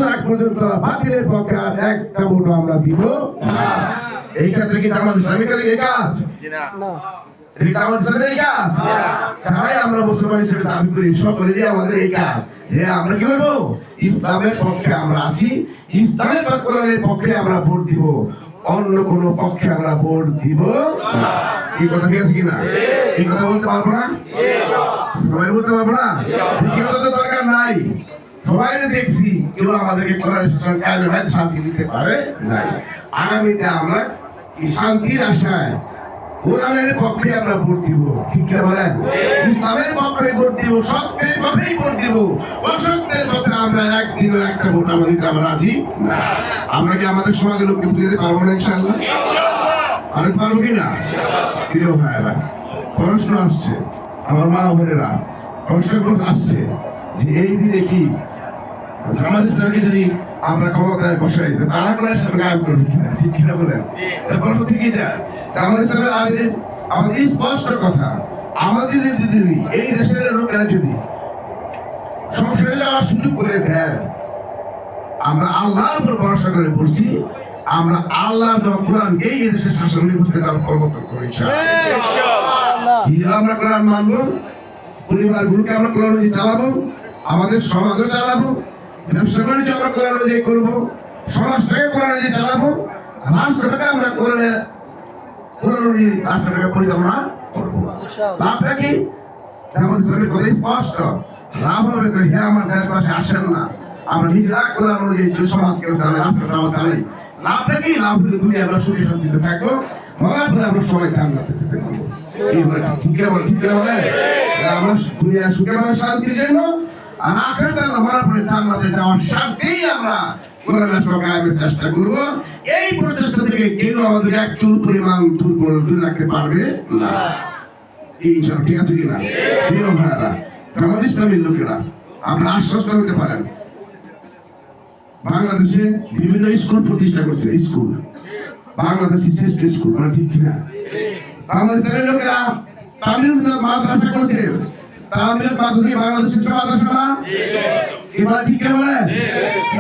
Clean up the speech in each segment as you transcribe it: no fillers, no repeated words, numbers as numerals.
বছর আগ পর্যন্ত বাতিলের পক্ষে আর একটা ভোট আমরা দিব না। এই ক্ষেত্রে কি জামাত ইসলামী এই কাজ তারাই আমরা মুসলমান হিসেবে দাবি করি, সকলেরই আমাদের এই কাজ যে আমরা কি করবো, ইসলামের পক্ষে আমরা আছি, ইসলামের পক্ষে আমরা ভোট দিব, অন্য কোন পক্ষে আমরা ভোট দিব না। এই কথা ঠিক আছে কিনা? এই কথা বলতে পারবো না, সবাই বলতে পারবো না, বেশি কথা তো দরকার নাই। সবাই দেখছি কেউ আমাদেরকে কোরআন শাসন কায়েমের বাইরে শান্তি দিতে পারে নাই। আগামীতে আমরা শান্তির আশায় কোরআনের পক্ষে আমরা ভোট দিব, ঠিক কিনা বলেন? ইসলামের পক্ষে ভোট দিব, সত্যের পক্ষেই ভোট দিব, অসত্যের পক্ষে আমরা একদিনও একটা ভোট আমরা দিতে আমরা রাজি না। আমরা কি আমাদের সমাজের লোককে বুঝাতে পারবো না? ইনশাআল্লাহ আরে পারবো কিনা? প্রিয় ভাইয়েরা, প্রশ্ন আসছে, আমার মা বোনেরা প্রশ্ন আসছে যে এই দিনে কি জামাত ইসলামকে যদি আমরা ক্ষমতায় বসাই তারা করে সামনে কায়েম করবে কিনা, ঠিক কিনা বলেন? প্রশ্ন থেকে যায় জামাত ইসলামের আমাদের স্পষ্ট কথা, আমাদের যদি এই দেশের লোকেরা যদি সংসদে যাওয়ার সুযোগ করে দেয়, আমরা আল্লাহর উপর ভরসা করে বলছি, আমরা আল্লাহর কোরআনকে এই দেশের শাসন ব্যবস্থা প্রবর্তন করি। আমরা কোরআন মানবো, পরিবারগুলোকে আমরা কোরআন অনুযায়ী চালাবো, আমাদের সমাজও চালাবো, ব্যবসা বাণিজ্য আমরা কোরআন অনুযায়ী করবো, সমাজটাকে কোরআন অনুযায়ী চালাবো, রাষ্ট্রটাকে আমরা কোরআন অনুযায়ী রাষ্ট্রটাকে পরিচালনা করবো। লাভটা কি? আমাদের সামনে কথা স্পষ্ট, লাভ হবে তো হ্যাঁ আমার দেশবাসী আসেন না, আমরা নিজেরা কোরআন অনুযায়ী সমাজকে চালাই, রাষ্ট্রটাও চালাই। লাভটা কি? লাভ হলে দুনিয়া আমরা সুখে শান্তিতে থাকবো, মরার পরে আমরা সবাই জান্নাতে যেতে পারবো। ঠিক বলে, ঠিক বলে আমরা দুনিয়া সুখে পাবো শান্তির জন্য, আর আখিরাতে আমরা মরার পরে জান্নাতে যাওয়ার স্বার্থেই আমরা কোরআন রাষ্ট্র কায়েমের চেষ্টা করব। এই প্রচেষ্টা থেকে কেউ আমাদের এক চুল পরিমাণ দূর রাখতে পারবে না। এই সব ঠিক আছে কিনা? প্রিয় ভাইয়েরা, জামাত ইসলামের লোকেরা আমরা আশ্বস্ত হতে পারেন, বাংলাদেশে বিভিন্ন স্কুল প্রতিষ্ঠা করছে, স্কুল বাংলাদেশের শ্রেষ্ঠ স্কুল, মানে ঠিক কিনা? বাংলাদেশের লোকেরা তামিল মাদ্রাসা করছে, তামিল মাদ্রাসা বাংলাদেশের শ্রেষ্ঠ মাদ্রাসা না? এবার ঠিক কিনা বলেন?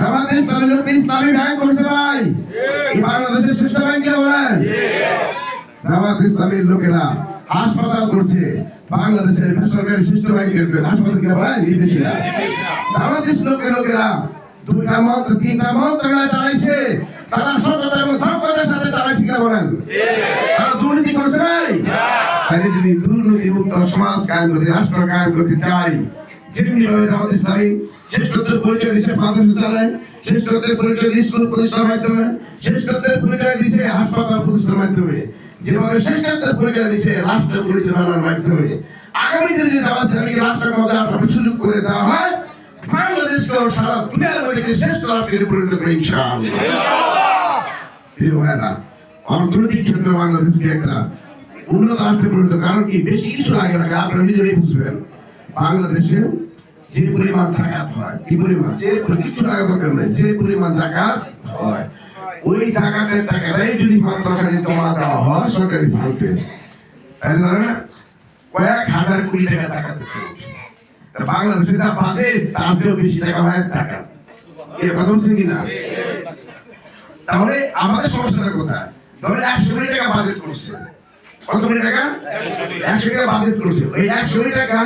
জামাত ইসলামের লোক ইসলামী ব্যাংক করছে ভাই, এই বাংলাদেশের শ্রেষ্ঠ ব্যাংক কিনা বলেন? জামাত ইসলামের লোকেরা হাসপাতাল করছে, বাংলাদেশের বেসরকারি শ্রেষ্ঠ ব্যাংকের হাসপাতাল কিনা বলেন? এই বেশি না। জামাত ইসলামের লোকেরা দুইটা মন্ত্র তিনটা মন্ত্রণালয় চালাইছে, তারা সততা এবং দক্ষতার সাথে চালাইছে কিনা বলেন? তারা দুর্নীতি করছে ভাই? তাহলে যদি দুর্নীতি মুক্ত সমাজ কায়েম করতে, রাষ্ট্র কায়েম করতে চাই, যেমনি ভাবে জামাত ইসলামী শ্রেষ্ঠত্বের পরিচয় দিচ্ছে মাদ্রাসা চালায়, শ্রেষ্ঠত্বের পরিচয় স্কুল প্রতিষ্ঠানের মাধ্যমে, শ্রেষ্ঠত্বের পরিচয় দিচ্ছে হাসপাতাল প্রতিষ্ঠানের মাধ্যমে, যেভাবে শ্রেষ্ঠত্বের পরিচয় দিচ্ছে রাষ্ট্র পরিচালনার মাধ্যমে, আগামী দিনে যদি জামাত ইসলামীকে রাষ্ট্র ক্ষমতার সুযোগ করে দেওয়া হয়, বাংলাদেশকে সারা দুনিয়ার মধ্যে শ্রেষ্ঠ রাষ্ট্রে পরিণত করে ইনশাআল্লাহ। প্রিয় ভাইরা, অর্থনৈতিক ক্ষেত্রে বাংলাদেশকে একটা উন্নত রাষ্ট্রে পরিণত, কারণ কি বেশি কিছু লাগে না, আপনারা নিজেরাই বুঝবেন। বাংলাদেশে যে পরিমাণ জাকাত হয়, কি পরিমাণ, যে কিছু টাকা দরকার নেই, যে পরিমাণ জাকাত হয়, ওই জাকাতের টাকাটাই যদি মাত্রখানে জমা দেওয়া হয় সরকারি ফান্ডে, তাহলে ধরেন কয়েক হাজার কোটি টাকা জাকাত দিতে হবে। বাংলাদেশে যা বাজেট তার চেয়েও বেশি টাকা হয় জাকাত। এই কথা বলছেন কিনা? তাহলে আমাদের সমস্যাটা কোথায়? ধরেন 100 কোটি টাকা বাজেট করছে, কত কোটি টাকা? 100 টাকা বাজেট করছে, ওই 100 কোটি টাকা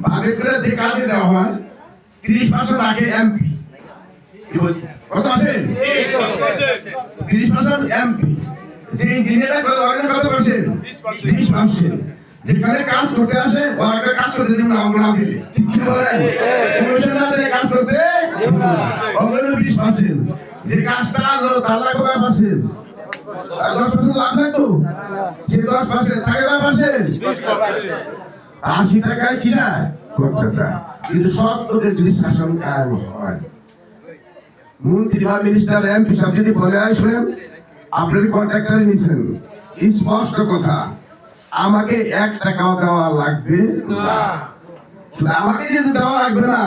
বাজেট করে যে কাজে দেওয়া হয় 30% রাখে এমপি। কত আসেন? 30% এমপি। যে ইঞ্জিনিয়াররা কত পার্সেন্ট? 20%। যেখানে কাজ করতে আসে ওরা কাজ করতে দিব না, আমরা না দিলে, ঠিক কি বলেন? কমিশন না দিলে কাজ করতে ওগুলো 20%। যে কাজটা আলো তার লাগবে 5%, 10% লাভ লাগতো, সে 10% থাকে 5%, 80 টাকায় কি যায়? খরচা যায়। কিন্তু সত্যের যদি শাসন কায়েম হয়, মন্ত্রী বা মিনিস্টার এমপি সব যদি বলে শুনেন আপনার কন্ট্রাক্টরে নিছেন, স্পষ্ট কথা, আমাকে 1 টাকাও দেওয়া লাগবে না। আমাকে যদি দেওয়া লাগবে না,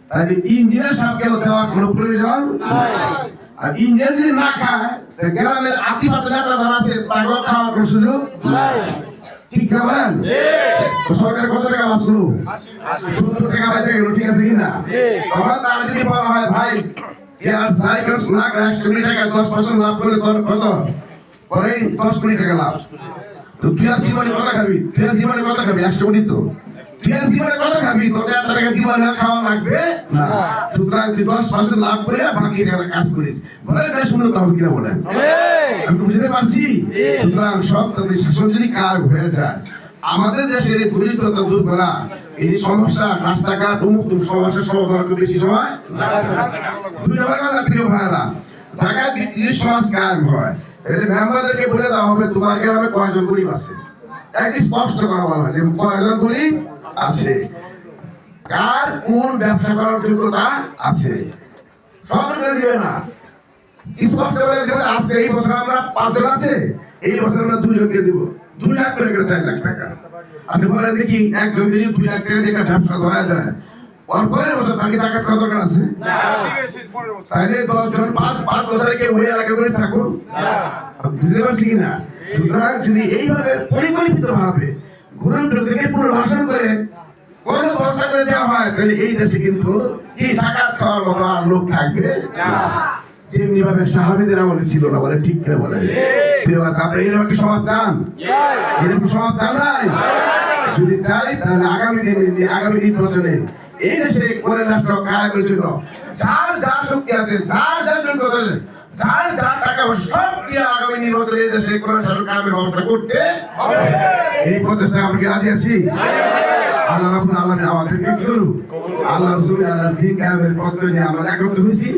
তাহলে ইঞ্জিনিয়ার সাহেবকেও দেওয়ার কোনো প্রয়োজন নাই। আর ইঞ্জিনিয়ার যদি না খায়, গ্রামের আদিবাসী নেতা যারা আছে তাকেও খাওয়ার কোনো সুযোগ নাই, ঠিক না বলেন? সরকার কত টাকা বাঁচলো? 70 টাকা বেঁচে গেল, ঠিক আছে কিনা? তখন তারা যদি বলা হয় ভাই আর সাইকেল না 1 কোটি টাকা 10% লাভ করলে তোর কত পরে 10 কোটি টাকা লাভ। তো তুই আর জীবনে কথা খাবি, তুই আর জীবনে কথা খাবি 1 কোটি তো তুই আর জীবনে কথা খাবি, তোকে এত টাকা জীবনে খাওয়া লাগবে না। সুতরাং তুই 10% লাভ করে বাকি টাকা কাজ করিস, বলে তাই শুনলো তো কিনা বলেন, আমি বুঝতে পারছি। সুতরাং সব তাদের শাসন যদি কাজ হয়ে যায়, আমাদের দেশের এই দরিদ্রতা দূর করা, এই যে সমস্যা রাস্তাঘাট অমুক সমস্যার সমাধান করতে বেশি সময় দুই নম্বর কথা প্রিয় ভাইরা, ঢাকা ভিত্তিক সমাজ কায়েম হয়, এদের মেম্বারদেরকে বলে দেওয়া হবে তোমার গ্রামে কয়জন গরিব আছে, একই স্পষ্ট করা বলা হয় যে কয়জন গরিব আছে, কার কোন ব্যবসা করার যোগ্যতা আছে, সব করে দিবে না, স্পষ্ট করে দেবে। আজকে এই বছর আমরা 5 জন আছে, এই বছর আমরা 2 জনকে দিব, 2 লাখ করে 4 লাখ টাকা। আচ্ছা বলে দেখি একজন যদি 2 লাখ টাকা দিয়ে একটা ব্যবসা ধরা যায়, ওর পরের বছর তাকে টাকা কত দরকার আছে? তাহলে 10 জন 5 বছরে কেউ ওই এলাকা করে থাকো, বুঝতে পারছি কিনা? সুতরাং যদি এইভাবে পরিকল্পিত ভাবে ঘুরে থেকে পুনর্বাসন করে কোন ব্যবস্থা করে দেওয়া হয়, তাহলে এই দেশে কিন্তু এই টাকা খাওয়ার মতো আর লোক থাকবে না। যেমনি ভাবে সাহাবীদের আমলে ছিল না, বলে ঠিক করে বলে আপনি এরকম একটা সমাজ চান? এরকম সমাজ চান নাই? যদি চাই তাহলে আগামী দিনে আগামী নির্বাচনে এই দেশে করে রাষ্ট্র কায়েমের জন্য যার যা শক্তি আছে, যার যা যোগ্যতা আছে, যার যা টাকা সব দিয়ে আগামী নির্বাচনে এই দেশে করে রাষ্ট্র কায়েমের ব্যবস্থা করতে হবে। এই প্রচেষ্টা আমরা কি রাজি আছি? আল্লাহ রাব্বুল আলামিন আমাদেরকে কি করুন, আল্লাহ রাসূল আল্লাহর দিন কায়েমের পথ নিয়ে আমরা একত্র হয়েছি,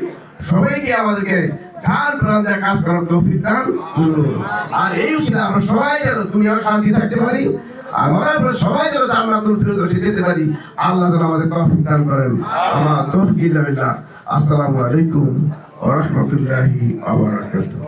সবাইকে আমাদেরকে চার প্রাণ দিয়ে কাজ করার তৌফিক দান করুন। আর এই উচিত আমরা সবাই যেন দুনিয়ার শান্তি থাকতে পারি, আর মরার পরে সবাই যেন জান্নাতুল ফিরদৌসে যেতে পারি, আল্লাহ যেন আমাদের তৌফিক দান করেন। আমার তৌফিক ইল্লা বিল্লাহ। আসসালামু আলাইকুম ওয়া রাহমাতুল্লাহি ওয়া বারাকাতুহু।